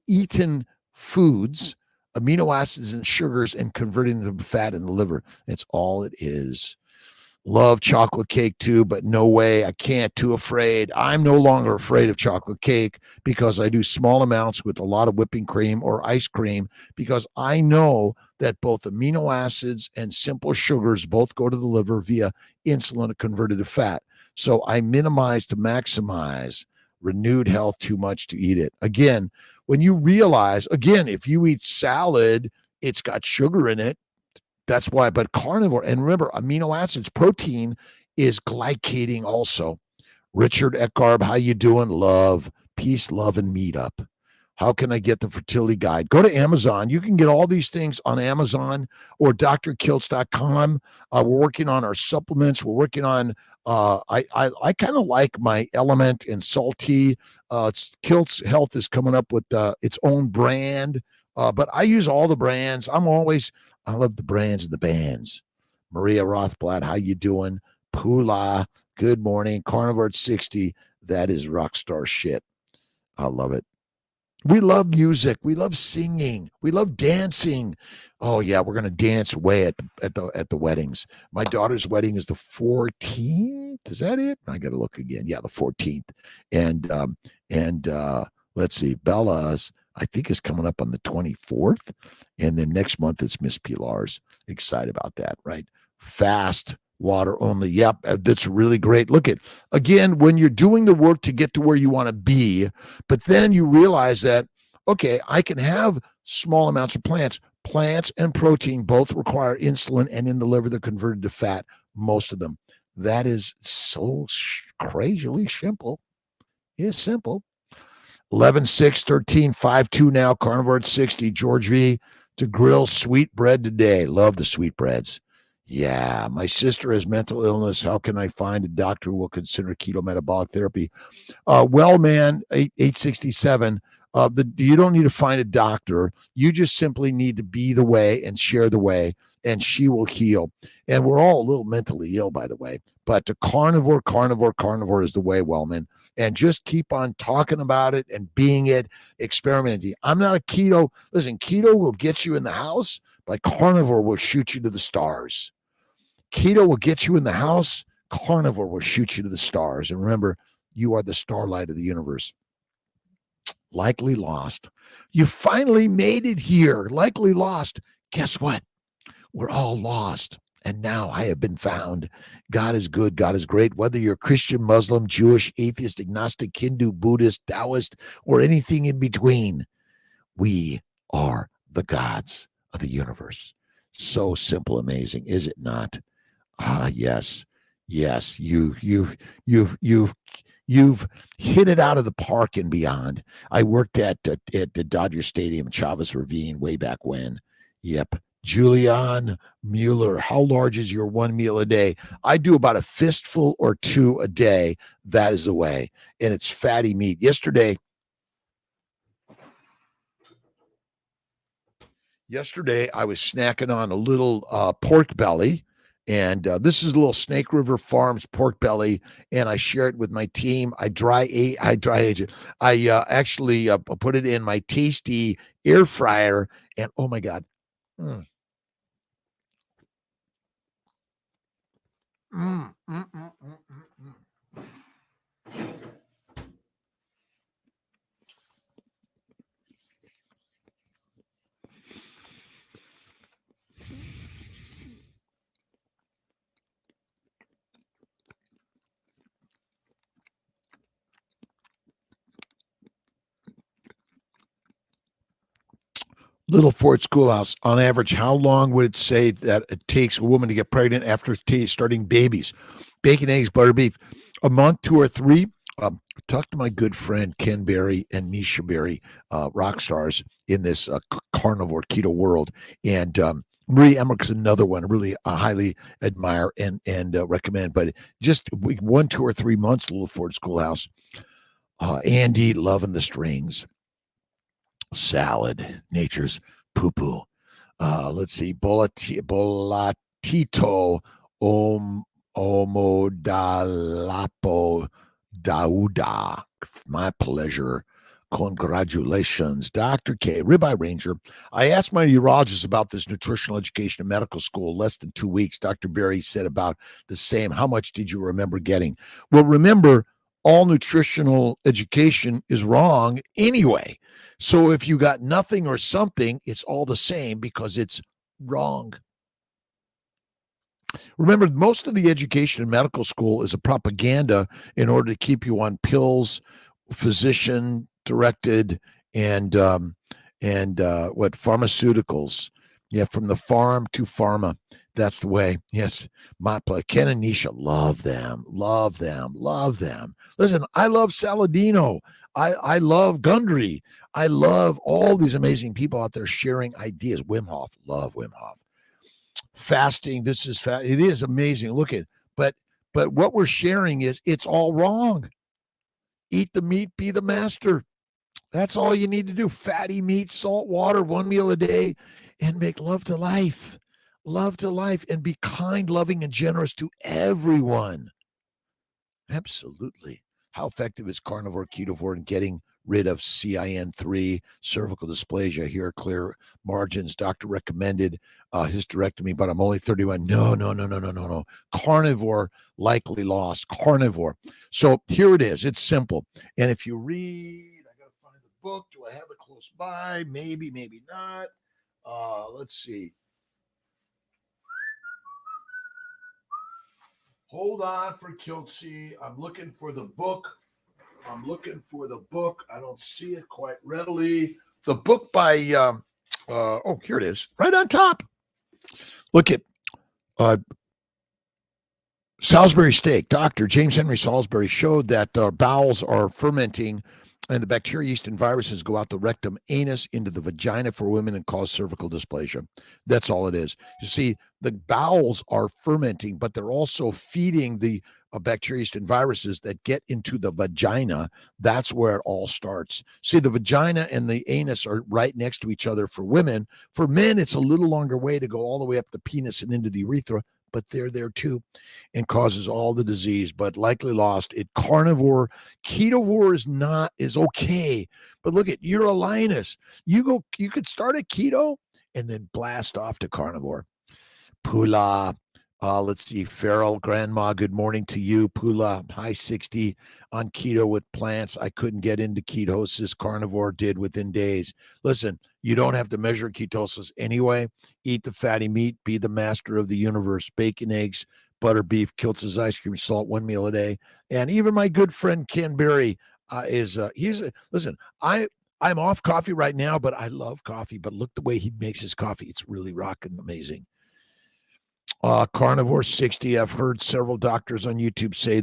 eaten foods, amino acids and sugars, and converting them to fat in the liver. That's all it is. Love chocolate cake too, but no way. I can't. Too afraid. I'm no longer afraid of chocolate cake because I do small amounts with a lot of whipping cream or ice cream, because I know that both amino acids and simple sugars both go to the liver via insulin converted to fat. So I minimize to maximize renewed health. Too much to eat it. Again, when you realize, if you eat salad, it's got sugar in it. That's why, but carnivore, and remember, amino acids, protein is glycating also. Richard Eckarb, how you doing? Love, peace, love, and meet up. How can I get the fertility guide? Go to Amazon. You can get all these things on Amazon or drkiltz.com. We're working on our supplements. We're working on, I kind of like my Element and Salty. Kiltz Health is coming up with its own brand. But I use all the brands. I love the brands and the bands. Maria Rothblatt, how you doing? Pula, good morning. Carnivore at 60, that is rock star shit. I love it. We love music. We love singing. We love dancing. Oh yeah, we're gonna dance away at the weddings. My daughter's wedding is the 14th. Is that it? I gotta look again. Yeah, the 14th. And let's see, Bella's I think is coming up on the 24th. And then next month it's Miss Pilar's. Excited about that, right? Fast, water only. Yep, that's really great. Look at, again, when you're doing the work to get to where you want to be, but then you realize that, okay, I can have small amounts of plants. Plants and protein both require insulin, and in the liver, they're converted to fat, most of them. That is so crazily simple. It's simple. 11, 6, 13, 5, 2 now. Carnivore at 60. George V. To grill sweet bread today. Love the sweet breads. Yeah, my sister has mental illness. How can I find a doctor who will consider keto metabolic therapy? Well, man, 867. You don't need to find a doctor. You just simply need to be the way and share the way, and she will heal. And we're all a little mentally ill, by the way. But to carnivore, carnivore, carnivore is the way, Wellman. And just keep on talking about it and being it, experimenting. I'm not a keto. Listen, keto will get you in the house, but carnivore will shoot you to the stars. Keto will get you in the house. Carnivore will shoot you to the stars. And remember, you are the starlight of the universe. Likely lost. You finally made it here. Likely lost. Guess what? We're all lost. And now I have been found. God is good. God is great. Whether you're Christian, Muslim, Jewish, atheist, agnostic, Hindu, Buddhist, Taoist, or anything in between, we are the gods of the universe. So simple, amazing, is it not? Ah, yes, yes. You've hit it out of the park and beyond. I worked at the Dodger Stadium, Chavez Ravine, way back when. Yep. Julian Mueller, how large is your one meal a day? I do about a fistful or two a day. That is the way, and it's fatty meat. Yesterday, I was snacking on a little pork belly, and this is a little Snake River Farms pork belly, and I share it with my team. I dry age it. I actually put it in my tasty air fryer, and oh my god, mm, mm, mm, mm, mm, mm, Little Ford Schoolhouse. On average, how long would it say that it takes a woman to get pregnant after starting babies? Bacon, eggs, butter, beef. A month, 2 or 3. Talk to my good friend Ken Berry and Nisha Berry, rock stars in this carnivore keto world. And Marie Emmerich's another one I really highly admire and recommend. But just 1, 2 or 3 months, Little Ford Schoolhouse. Andy loving the strings. Salad, nature's poo poo. Let's see, Bolatito Omodalapo Dauda. My pleasure. Congratulations, Dr. K. Ribeye Ranger. I asked my urologist about this nutritional education in medical school less than 2 weeks. Dr. Berry said about the same. How much did you remember getting? Well, remember, all nutritional education is wrong anyway. So if you got nothing or something, it's all the same because it's wrong. Remember, most of the education in medical school is a propaganda in order to keep you on pills, physician directed, and what pharmaceuticals. Yeah, from the farm to pharma. That's the way. Yes, my play. Ken and Nisha, love them, love them, love them. Listen, I love Saladino. I love Gundry. I love all these amazing people out there sharing ideas. Wim Hof, love Wim Hof. Fasting, this is it is amazing. Look at, but what we're sharing is it's all wrong. Eat the meat, be the master. That's all you need to do. Fatty meat, salt water, 1 meal a day, and make love to life. Love to life and be kind, loving, and generous to everyone. Absolutely. How effective is carnivore ketovore in getting rid of CIN3, cervical dysplasia, hair clear margins? Doctor recommended hysterectomy, but I'm only 31. No. Carnivore likely lost. Carnivore. So here it is. It's simple. And if you read, I got to find the book. Do I have it close by? Maybe, maybe not. Let's see. Hold on for Kiltz. I'm looking for the book. I don't see it quite readily. The book by, here it is, right on top. Look at Salisbury steak. Dr. James Henry Salisbury showed that our bowels are fermenting And the bacteria, yeast, and viruses go out the rectum, anus, into the vagina for women and cause cervical dysplasia. That's all it is. You see, the bowels are fermenting, but they're also feeding the bacteria, yeast, and viruses that get into the vagina. That's where it all starts. See, the vagina and the anus are right next to each other for women. For men, it's a little longer way to go all the way up the penis and into the urethra, but they're there too, and causes all the disease. But likely lost. It carnivore, ketovore is okay. But look at, you're a lioness. You could start at keto and then blast off to carnivore. Pula. Let's see. Feral grandma, good morning to you. Pula, high 60 on keto with plants. I couldn't get into ketosis. Carnivore did within days. Listen, you don't have to measure ketosis anyway. Eat the fatty meat. Be the master of the universe. Bacon, eggs, butter, beef, Kiltz's ice cream, salt, one meal a day. And even my good friend Ken Berry listen, I'm off coffee right now, but I love coffee. But look the way he makes his coffee. It's really rocking amazing. Carnivore 60. I've heard several doctors on YouTube say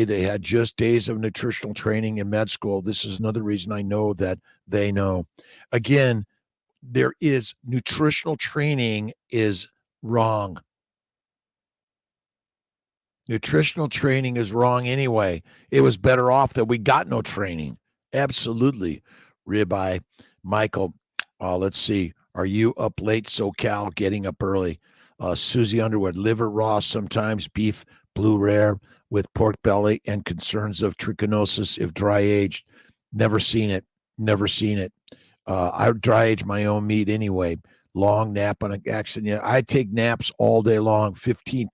they had just days of nutritional training in med school. This is another reason I know that they know. Again, there is nutritional training is wrong. Nutritional training is wrong anyway. It was better off that we got no training. Absolutely. Ribeye. Michael, let's see. Are you up late, SoCal, getting up early? Susie Underwood, liver raw, sometimes beef, blue rare with pork belly and concerns of trichinosis if dry aged. Never seen it. Never seen it. I dry age my own meat anyway. Long nap on an accident. Yeah, I take naps all day long, 15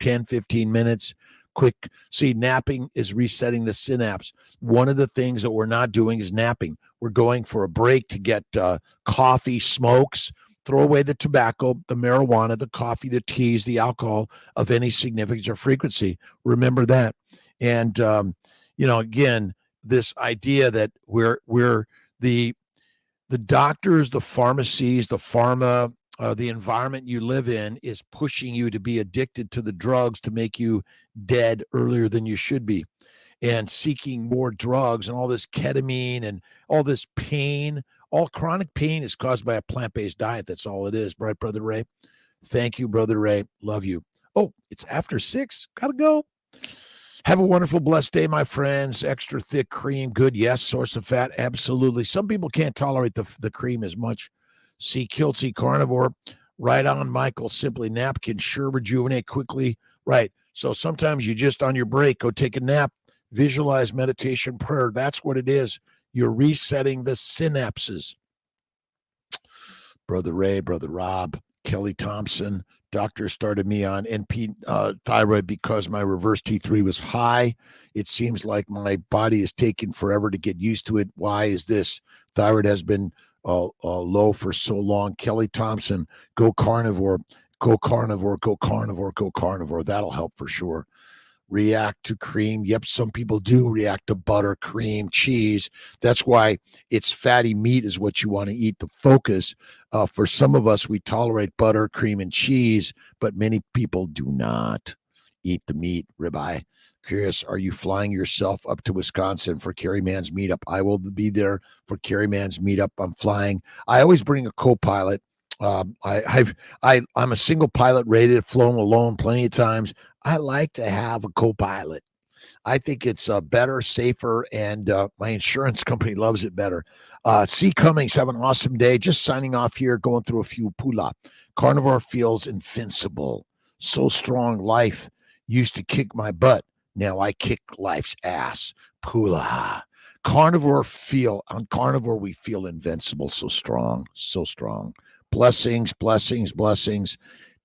minutes. Quick. See, napping is resetting the synapse. One of the things that we're not doing is napping. We're going for a break to get coffee, smokes, throw away the tobacco, the marijuana, the coffee, the teas, the alcohol of any significance or frequency. Remember that. And, again, this idea that we're the doctors, the pharmacies, the pharma, the environment you live in is pushing you to be addicted to the drugs to make you dead earlier than you should be, and seeking more drugs and all this ketamine and all this pain. All chronic pain is caused by a plant-based diet. That's all it is, right, Brother Ray? Thank you, Brother Ray. Love you. Oh, it's after 6. Gotta go. Have a wonderful, blessed day, my friends. Extra thick cream, good. Yes, source of fat, absolutely. Some people can't tolerate the cream as much. See, Kiltz Carnivore. Right on, Michael. Simply nap can sure rejuvenate quickly. Right. So sometimes you just on your break, go take a nap, visualize meditation, prayer. That's what it is. You're resetting the synapses. Brother Ray, Brother Rob, Kelly Thompson. Doctor started me on NP thyroid because my reverse T3 was high. It seems like my body is taking forever to get used to it. Why is this? Thyroid has been low for so long. Kelly Thompson, go carnivore, go carnivore, go carnivore, go carnivore. That'll help for sure. React to cream. Yep, some people do react to butter, cream, cheese. That's why it's fatty meat is what you want to eat. The focus. For some of us, we tolerate butter, cream, and cheese, but many people do not eat the meat. Ribeye. Curious, are you flying yourself up to Wisconsin for Carrie Mann's meetup? I will be there for Carrie Mann's meetup. I'm flying. I always bring a co-pilot. I'm a single pilot rated, flown alone plenty of times. I like to have a co-pilot. I think it's better, safer, and my insurance company loves it better. C. Cummings, have an awesome day. Just signing off here, going through a few pula. Carnivore feels invincible. So strong. Life used to kick my butt. Now I kick life's ass. Pula. On Carnivore, we feel invincible. So strong. So strong. Blessings, blessings, blessings.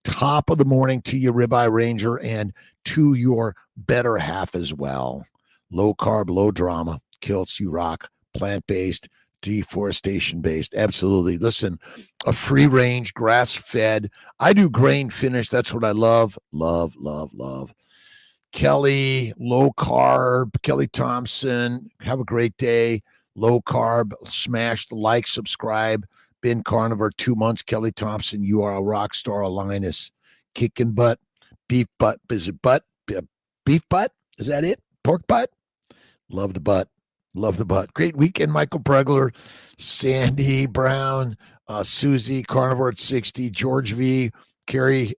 Top of the morning to you, Ribeye Ranger, and to your better half as well. Low carb, low drama. Kiltz, you rock. Plant-based, deforestation-based. Absolutely. Listen, a free range, grass-fed. I do grain finish. That's what I love. Love, love, love. Kelly, low carb. Kelly Thompson, have a great day. Low carb. Smash the like, subscribe. Been carnivore 2 months. Kelly Thompson, you are a rock star, a lioness. Kicking butt. Beef butt. Is it butt? Beef butt? Is that it? Pork butt? Love the butt. Love the butt. Great weekend, Michael Pregler, Sandy Brown, Susie, Carnivore at 60, George V, Carrie,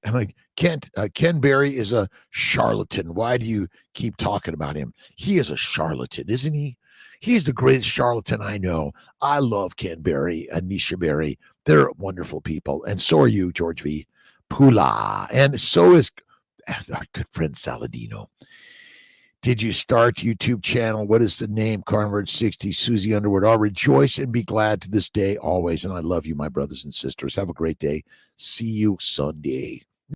Ken Berry is a charlatan. Why do you keep talking about him? He is a charlatan, isn't he? He's the greatest charlatan I know. I love Ken Berry and Nisha Berry. They're wonderful people. And so are you, George V. Pula. And so is our good friend Saladino. Did you start YouTube channel? What is the name? Carnivore 60, Susie Underwood. I'll rejoice and be glad to this day always. And I love you, my brothers and sisters. Have a great day. See you Sunday.